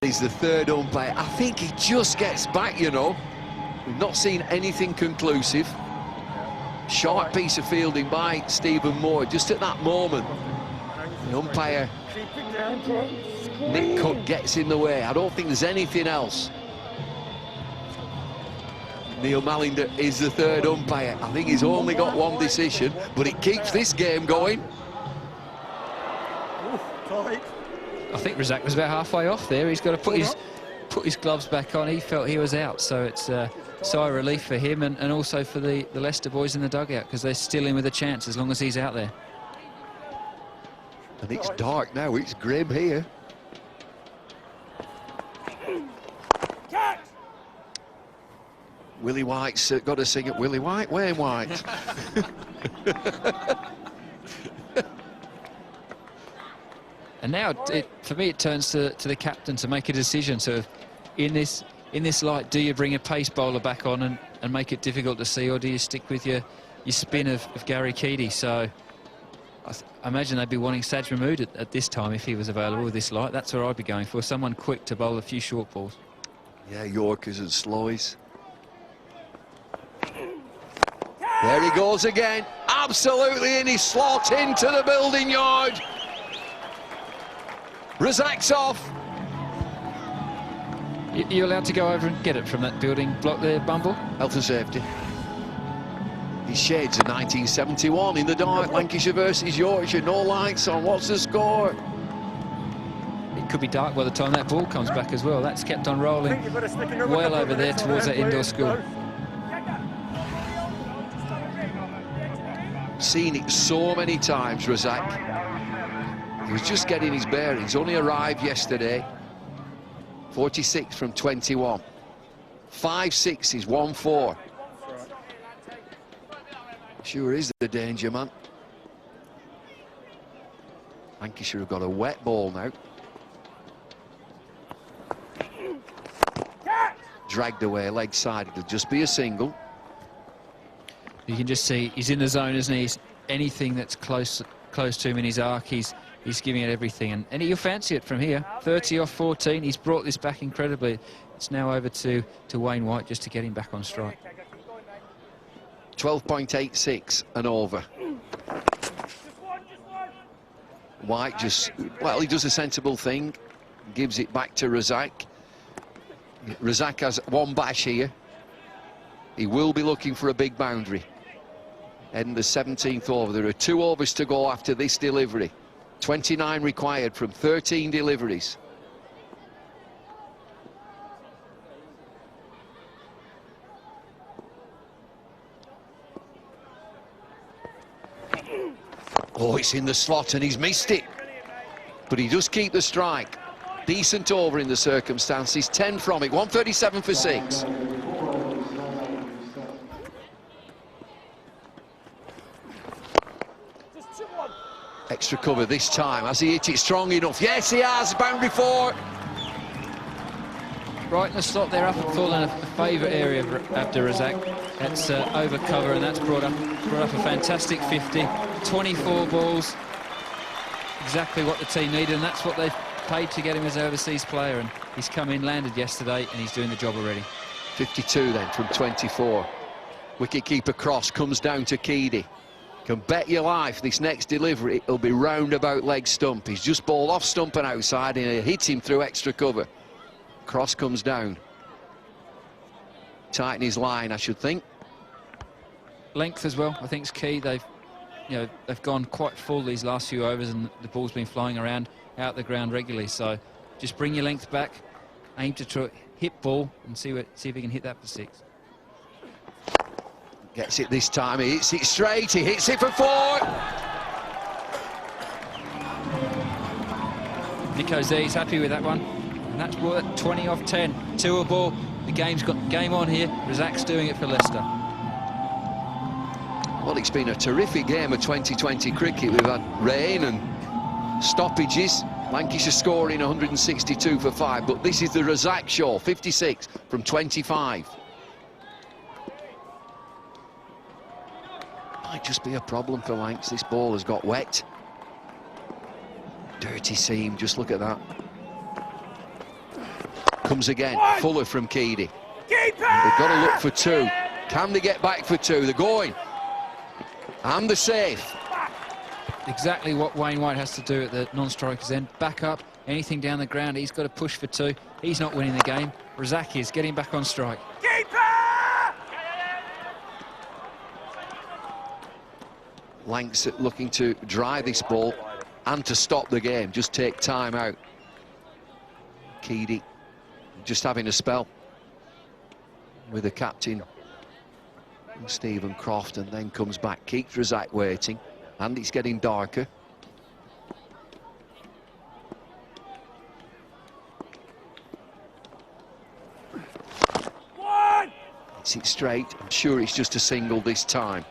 He's the third umpire. I think he just gets back, you know. We've not seen anything conclusive. Sharp piece of fielding by Stephen Moore. Just at that moment, the umpire, Nick Cook, gets in the way. I don't think there's anything else. Neil Mallinder is the third umpire. I think he's only got one decision, but it keeps this game going. I think Razzaq was about halfway off there. He's got to put his gloves back on. He felt he was out, so it's a sigh of relief for him and also for the Leicester boys in the dugout, because they're still in with a chance as long as he's out there. And it's dark now, it's grim here. Willie White's got to sing it. Willie White, Wayne White. And now, for me, it turns to the captain to make a decision. So, in this light, do you bring a pace bowler back on and make it difficult to see, or do you stick with your spin of Gary Keady? So, I imagine they'd be wanting Saj Mahmood at this time if he was available with this light. That's where I'd be going for, someone quick to bowl a few short balls. Yeah, Yorkers and slowies. There he goes again, absolutely in his slot into the building yard. Razzaq's off. You're allowed to go over and get it from that building block there, Bumble? Health and safety. His shades of 1971 in the dark, Lancashire versus Yorkshire, no lights on. What's the score? It could be dark by the time that ball comes back as well. That's kept on rolling well over there towards that indoor school. Seen it so many times, Razzaq. He was just getting his bearings, only arrived yesterday. 46 from 21. 5 6s, 1 4. Sure is the danger man. Lancashire have got a wet ball now. Dragged away leg side, it'll just be a single. You can just see he's in the zone, isn't he? Anything that's close to him in his arc, he's giving it everything, and you'll fancy it from here. 30 off 14. He's brought this back incredibly. It's now over to Wayne White just to get him back on strike. 12.86 and over. White just, well, he does a sensible thing, gives it back to Razzaq. Razzaq has one bash here. He will be looking for a big boundary. End the 17th over. There are 2 overs to go after this delivery. 29 required from 13 deliveries. Oh, it's in the slot and he's missed it. But he does keep the strike. Decent over in the circumstances. 10 from it. 137 for 6. Extra cover this time. Has he hit it strong enough? Yes, he has. Boundary 4. Right in the slot there, up at full, in a favourite area of Abdul Razzaq. That's over cover, and that's brought up a fantastic 50. 24 balls, exactly what the team needed, and that's what they've paid to get him as an overseas player. And he's come in, landed yesterday, and he's doing the job already. 52 then from 24. Wicket-keeper cross comes down to Keady. Can bet your life this next delivery it'll be round about leg stump. He's just bowled off stump and outside, and it hits him through extra cover. Cross comes down. Tighten his line, I should think. Length as well, I think, is key. They've gone quite full these last few overs, and the ball's been flying around out the ground regularly. So just bring your length back, aim to hit ball, and see if he can hit that for 6. Gets it this time, he hits it straight, he hits it for 4. Nico's there, he's happy with that one. And that's brought it 20 off 10. 2 a ball, the game's got game on here. Razzaq's doing it for Leicester. Well, it's been a terrific game of 2020 cricket. We've had rain and stoppages. Lancashire scoring 162 for 5, but this is the Razzaq show, 56 from 25. Might just be a problem for Lancs. This ball has got wet. Dirty seam, just look at that. Comes again, Fuller from Keedy. They've got to look for two. Can they get back for two? They're going. And they're safe. Exactly what Wayne White has to do at the non-striker's end. Back up, anything down the ground, he's got to push for two. He's not winning the game. Razzaq is getting back on strike. Lanks looking to dry this ball and to stop the game, just take time out. Keedy just having a spell with the captain, Stephen Croft, and then comes back. Keeps Razzaq waiting, and it's getting darker. Hits it straight. I'm sure it's just a single this time.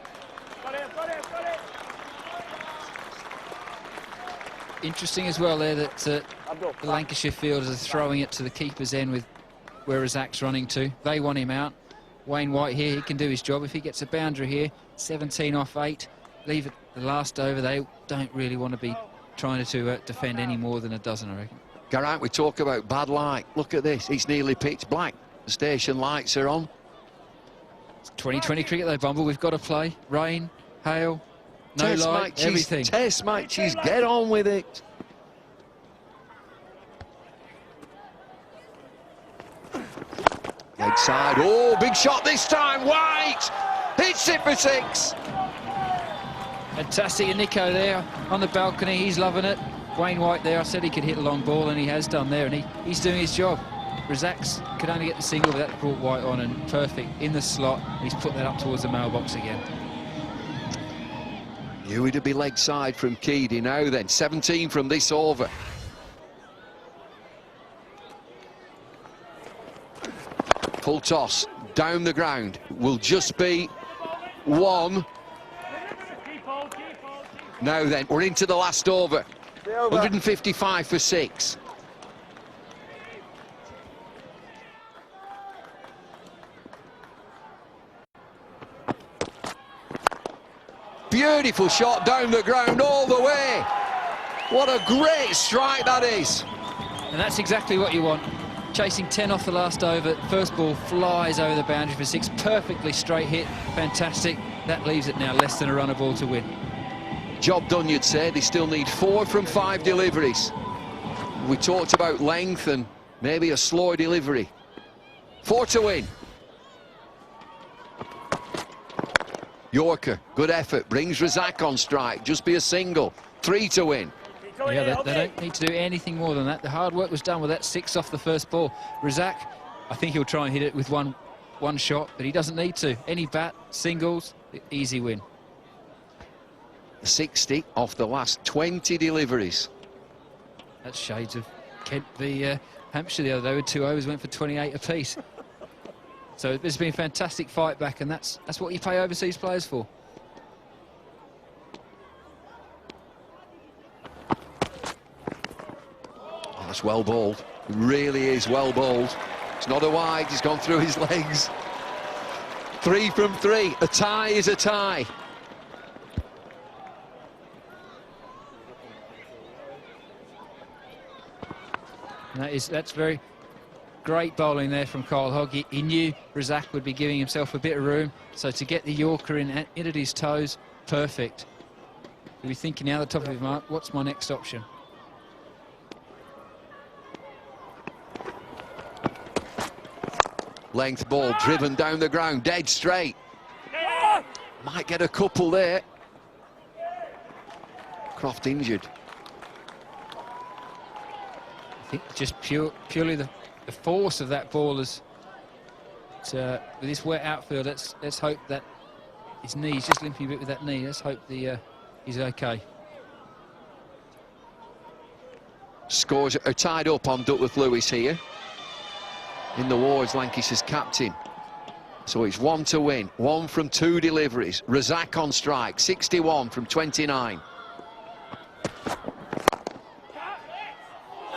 Interesting as well there that the Lancashire fielders are throwing it to the keeper's end with where Razzaq's running to. They want him out. Wayne White here, he can do his job. If he gets a boundary here, 17 off 8, leave it the last over. They don't really want to be trying to defend any more than a dozen, I reckon. Geraint, we talk about bad light. Look at this, it's nearly pitch black. The station lights are on. It's 2020 cricket though, Bumble. We've got to play. Rain, hail, no Test light, matches, everything. Test matches, get on with it. Leg side, oh, big shot this time, White! Hits it for 6. Fantastic, and Nico there on the balcony, he's loving it. Wayne White there, I said he could hit a long ball, and he has done there, and he's doing his job. Razzaq's could only get the single, but that brought White on, and perfect in the slot. He's put that up towards the mailbox again. Knew it'd be leg side from Keedy now then, 17 from this over. Full toss, down the ground, will just be 1. Now then, we're into the last over. 155 for 6. Beautiful shot down the ground all the way. What a great strike that is. And that's exactly what you want. Chasing 10 off the last over. First ball flies over the boundary for 6. Perfectly straight hit. Fantastic. That leaves it now less than a runner ball to win. Job done, you'd say. They still need 4 from 5 deliveries. We talked about length and maybe a slower delivery. 4 to win. Yorker, good effort, brings Razzaq on strike. Just be a single. 3 to win. Yeah, they don't need to do anything more than that. The hard work was done with that 6 off the first ball. Razzaq, I think he'll try and hit it with one shot, but he doesn't need to. Any bat, singles, easy win. 60 off the last 20 deliveries. That's shades of Kent v Hampshire the other day with 2 overs, went for 28 apiece. So there's been a fantastic fight back, and that's what you pay overseas players for. Oh, that's well bowled. It really is well bowled. It's not a wide, he's gone through his legs. 3 from 3. A tie is a tie. And that's very great bowling there from Kyle Hogg. He knew Razzaq would be giving himself a bit of room, so to get the Yorker in at his toes, perfect. He'll be thinking now at the top of his mark, what's my next option? Length ball driven down the ground, dead straight. Might get a couple there. Croft injured. I think just purely the force of that ball is with this wet outfield. Let's hope that his knee's just limping a bit with that knee. Let's hope he's okay. Scores are tied up on Duckworth Lewis here. In the wards, Lancashire's captain. So it's 1 to win, 1 from 2 deliveries. Razzaq on strike, 61 from 29.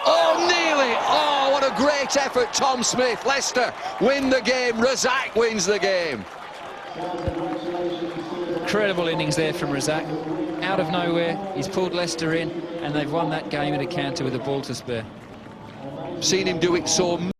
Oh, nearly! Oh, what a great effort, Tom Smith. Leicester win the game, Razzaq wins the game. Incredible innings there from Razzaq. Out of nowhere, he's pulled Leicester in, and they've won that game at a canter with a ball to spare. Seen him do it so